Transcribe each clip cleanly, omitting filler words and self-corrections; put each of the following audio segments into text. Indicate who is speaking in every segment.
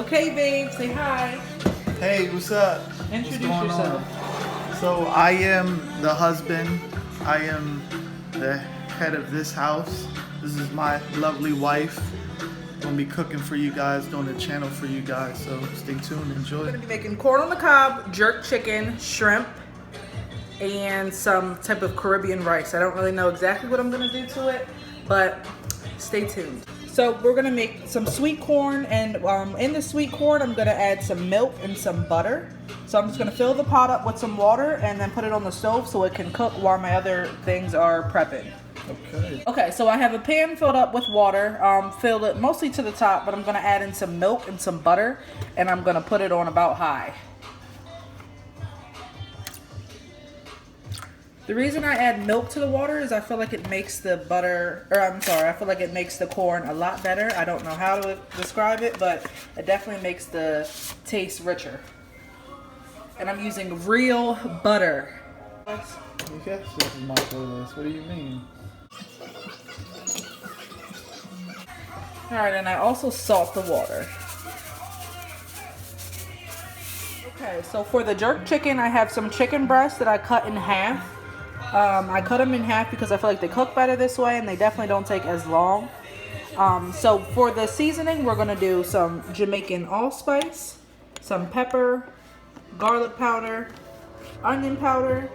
Speaker 1: Okay, babe, say hi.
Speaker 2: Hey, what's up?
Speaker 1: Introduce
Speaker 2: What's going
Speaker 1: yourself.
Speaker 2: on? So I am the husband. I am the head of this house. This is my lovely wife. Gonna be cooking for you guys, doing a channel for you guys. So stay tuned, enjoy.
Speaker 1: I'm gonna be making corn on the cob, jerk chicken, shrimp, and some type of Caribbean rice. I don't really know exactly what I'm gonna do to it, but stay tuned. So we're gonna make some sweet corn, and in the sweet corn, I'm gonna add some milk and some butter. So I'm just gonna fill the pot up with some water and then put it on the stove so it can cook while my other things are prepping. Okay, so I have a pan filled up with water, filled it mostly to the top, but I'm gonna add in some milk and some butter, and I'm gonna put it on about high. The reason I add milk to the water is I feel like it makes the I feel like it makes the corn a lot better. I don't know how to describe it, but it definitely makes the taste richer. And I'm using real butter.
Speaker 2: Yes, this is my playlist. What do you mean?
Speaker 1: Alright, and I also salt the water. Okay, so for the jerk chicken, I have some chicken breasts that I cut in half. I cut them in half because I feel like they cook better this way and they definitely don't take as long. So for the seasoning, we're going to do some Jamaican allspice, some pepper, garlic powder, onion powder,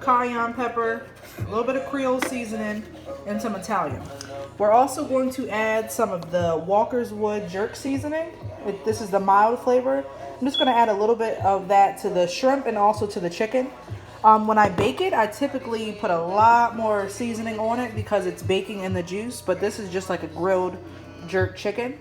Speaker 1: cayenne pepper, a little bit of Creole seasoning, and some Italian. We're also going to add some of the Walker's Wood jerk seasoning. This is the mild flavor. I'm just going to add a little bit of that to the shrimp and also to the chicken. When I bake it, I typically put a lot more seasoning on it because it's baking in the juice, but this is just like a grilled jerk chicken.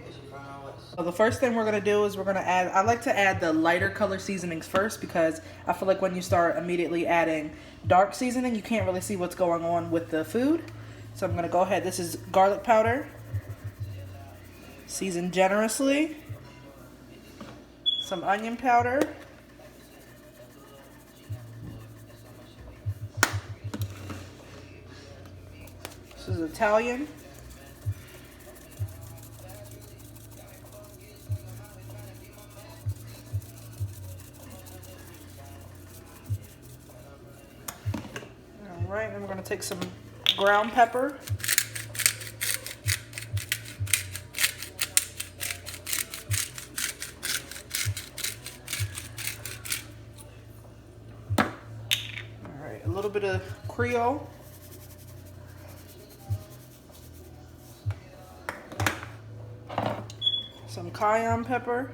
Speaker 1: So the first thing we're going to do is I like to add the lighter color seasonings first because I feel like when you start immediately adding dark seasoning, you can't really see what's going on with the food. So I'm going to go ahead. This is garlic powder, seasoned generously, some onion powder, this is Italian, all right, and we're going to take some ground pepper, all right, a little bit of Creole, some cayenne pepper.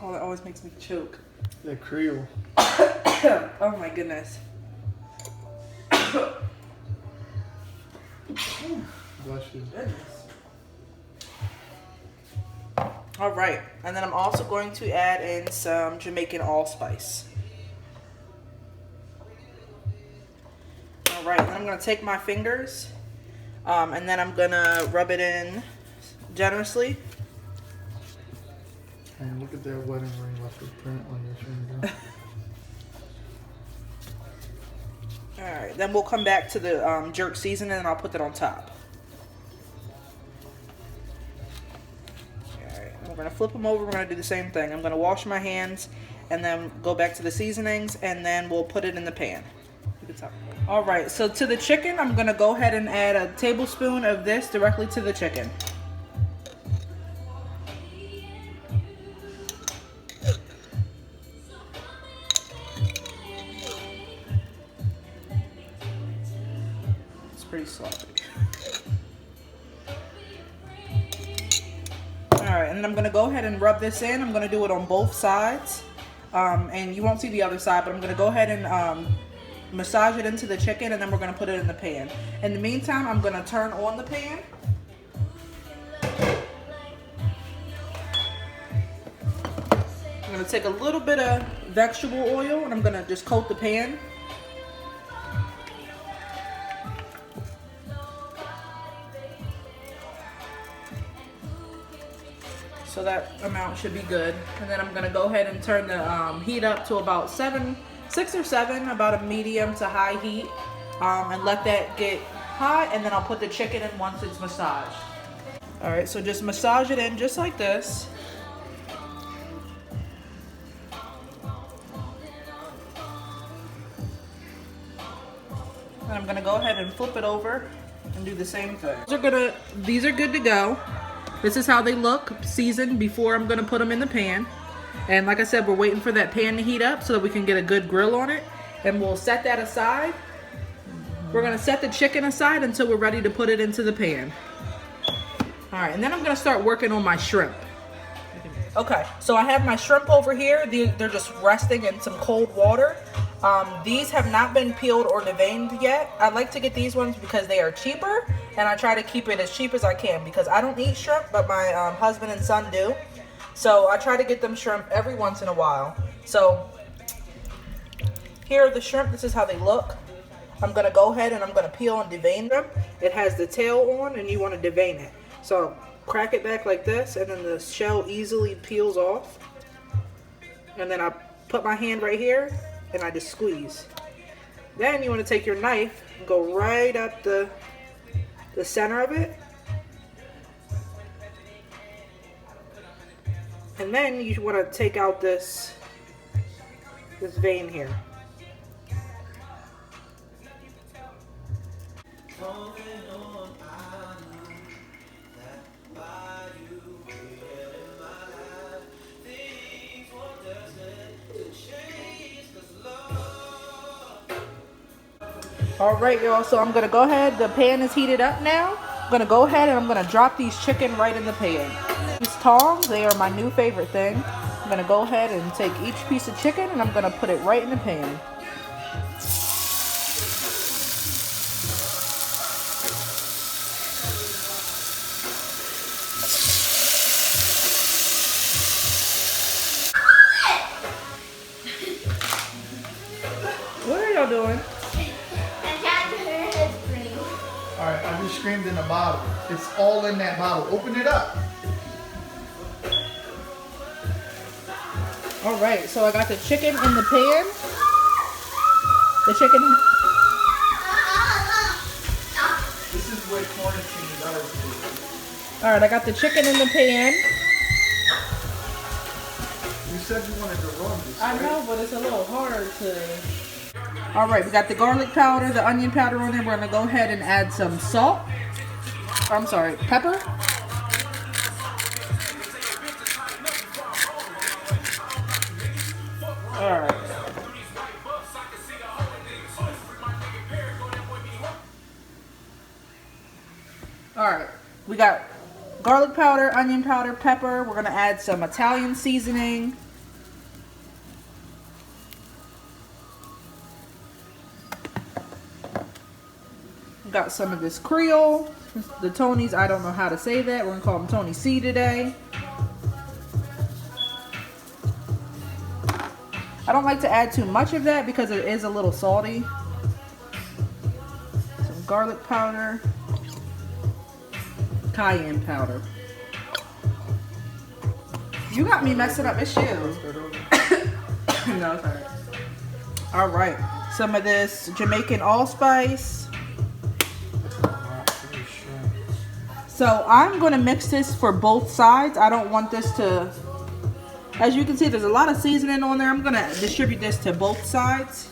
Speaker 1: Oh, that always makes me choke.
Speaker 2: The Creole.
Speaker 1: Oh my goodness.
Speaker 2: Bless you.
Speaker 1: All right, and then I'm also going to add in some Jamaican allspice. All right, then I'm going to take my fingers, and then I'm going to rub it in generously.
Speaker 2: And look at that wedding ring with the print on your finger.
Speaker 1: All right, then we'll come back to the jerk seasoning and I'll put that on top. All right, we're gonna flip them over. We're gonna do the same thing. I'm gonna wash my hands and then go back to the seasonings and then we'll put it in the pan. All right, so to the chicken, I'm gonna go ahead and add a tablespoon of this directly to the chicken. Pretty sloppy. Alright, and then I'm going to go ahead and rub this in. I'm going to do it on both sides. And you won't see the other side, but I'm going to go ahead and massage it into the chicken, and then we're going to put it in the pan. In the meantime, I'm going to turn on the pan. I'm going to take a little bit of vegetable oil, and I'm going to just coat the pan. So that amount should be good. And then I'm gonna go ahead and turn the heat up to about 6 or 7, about a medium to high heat. And let that get hot, and then I'll put the chicken in once it's massaged. All right, so just massage it in just like this. And I'm gonna go ahead and flip it over and do the same thing. These are good to go. This is how they look seasoned before I'm gonna put them in the pan. And like I said, we're waiting for that pan to heat up so that we can get a good grill on it. And we'll set that aside. We're gonna set the chicken aside until we're ready to put it into the pan. All right, and then I'm gonna start working on my shrimp. Okay, so I have my shrimp over here. They're just resting in some cold water. These have not been peeled or deveined yet. I like to get these ones because they are cheaper, and I try to keep it as cheap as I can because I don't eat shrimp, but my husband and son do. So I try to get them shrimp every once in a while. So here are the shrimp. This is how they look. I'm gonna go ahead and I'm gonna peel and devein them. It has the tail on, and you want to devein it. So crack it back like this, and then the shell easily peels off. And then I put my hand right here, and I just squeeze. Then you want to take your knife and go right up the center of it. And then you want to take out this vein here. All right, y'all, so I'm gonna go ahead, the pan is heated up now. I'm gonna go ahead and I'm gonna drop these chicken right in the pan. These tongs, they are my new favorite thing. I'm gonna go ahead and take each piece of chicken and I'm gonna put it right in the pan. What are y'all doing?
Speaker 2: Alright, I just screamed in a bottle. It's all in that bottle. Open it up.
Speaker 1: Alright, so I got the chicken in the pan. The chicken.
Speaker 2: This is what quarantine does.
Speaker 1: Alright, I got the chicken in the pan.
Speaker 2: You said you wanted to run this, right?
Speaker 1: I know, but it's a little hard to... Alright, we got the garlic powder, the onion powder on there. We're going to go ahead and add some salt. I'm sorry, pepper. Alright. Alright, we got garlic powder, onion powder, pepper. We're going to add some Italian seasoning. Got some of this Creole, the Tony's, I don't know how to say that. We're gonna call them Tony C today. I don't like to add too much of that because it is a little salty. Some garlic powder, cayenne powder. You got me messing up. It's you. No, it's alright. Alright, some of this Jamaican allspice. So I'm going to mix this for both sides. I don't want this to, as you can see, there's a lot of seasoning on there. I'm going to distribute this to both sides.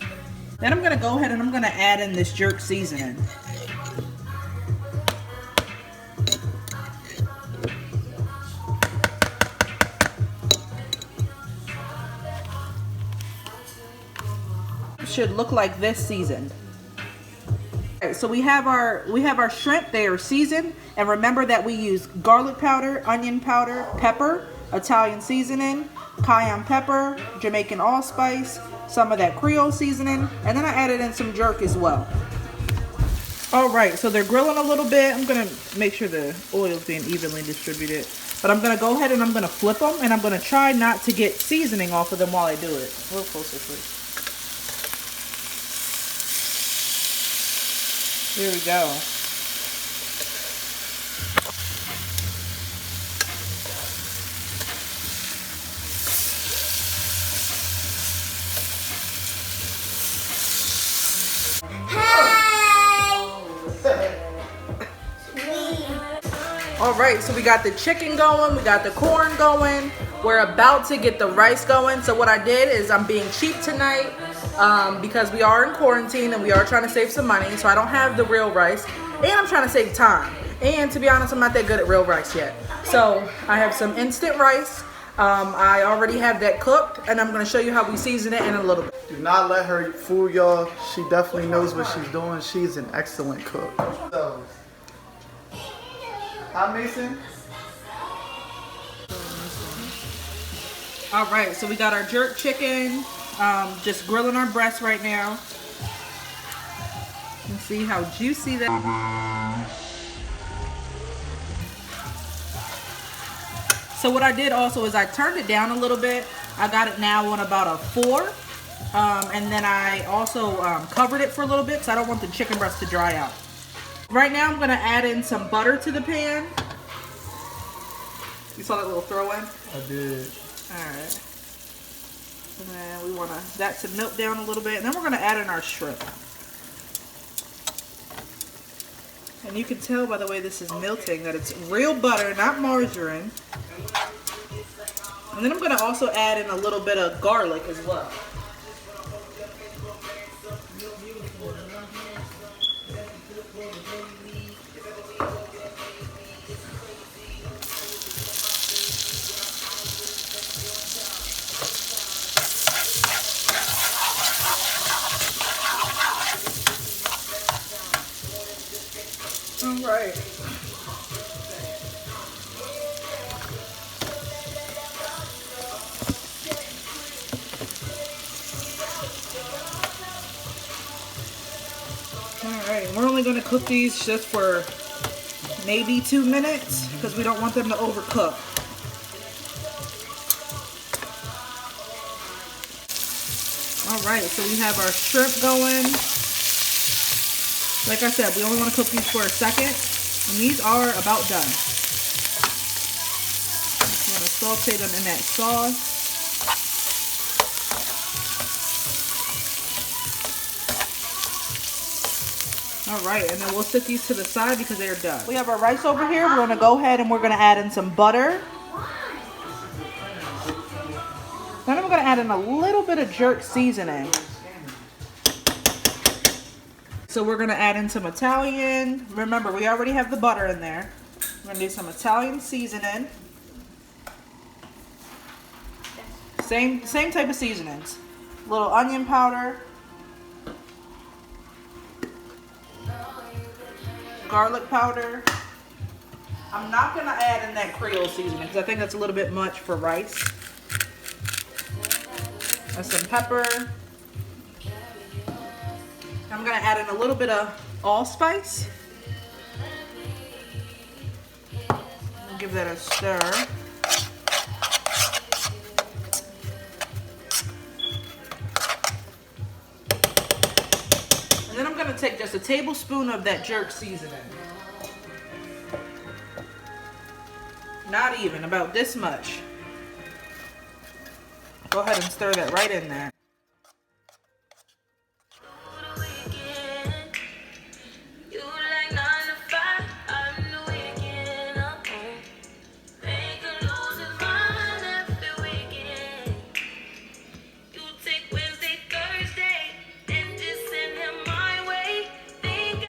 Speaker 1: Then I'm going to go ahead and I'm going to add in this jerk seasoning. It should look like this seasoned. Okay, so we have our shrimp. They are seasoned, and remember that we use garlic powder, onion powder, pepper, Italian seasoning, cayenne pepper, Jamaican allspice, some of that Creole seasoning, and then I added in some jerk as well. All right, so they're grilling a little bit. I'm gonna make sure the oil is being evenly distributed, but I'm gonna go ahead and I'm gonna flip them, and I'm gonna try not to get seasoning off of them while I do it. A little closer, please. There we go. All right, so we got the chicken going, we got the corn going. We're about to get the rice going. So what I did is I'm being cheap tonight because we are in quarantine and we are trying to save some money. So I don't have the real rice and I'm trying to save time. And to be honest, I'm not that good at real rice yet. So I have some instant rice. I already have that cooked and I'm gonna show you how we season it in a little bit.
Speaker 2: Do not let her fool y'all. She definitely knows what she's doing. She's an excellent cook. So, hi, Mason.
Speaker 1: All right, so we got our jerk chicken, just grilling our breast right now. You can see how juicy that is. So what I did also is I turned it down a little bit. I got it now on about a 4. And then I also covered it for a little bit because I don't want the chicken breast to dry out. Right now I'm gonna add in some butter to the pan. You saw that little throw in?
Speaker 2: I did.
Speaker 1: Alright. And then we want that to melt down a little bit. And then we're gonna add in our shrimp. And you can tell by the way this is melting that it's real butter, not margarine. And then I'm going to also add in a little bit of garlic as well. All right. Alright, we're only going to cook these just for maybe 2 minutes because we don't want them to overcook. Alright, so we have our shrimp going. Like I said, we only want to cook these for a second. And these are about done. Just want to saute them in that sauce. Alright, and then we'll set these to the side because they're done. We have our rice over here. We're going to go ahead and we're going to add in some butter. Then I'm going to add in a little bit of jerk seasoning. So we're going to add in some Italian. Remember, we already have the butter in there. We're going to do some Italian seasoning. Same type of seasonings. A little onion powder. Garlic powder. I'm not going to add in that Creole seasoning because I think that's a little bit much for rice. And some pepper. I'm going to add in a little bit of allspice. Give that a stir. And then I'm going to take just a tablespoon of that jerk seasoning. Not even, about this much. Go ahead and stir that right in there.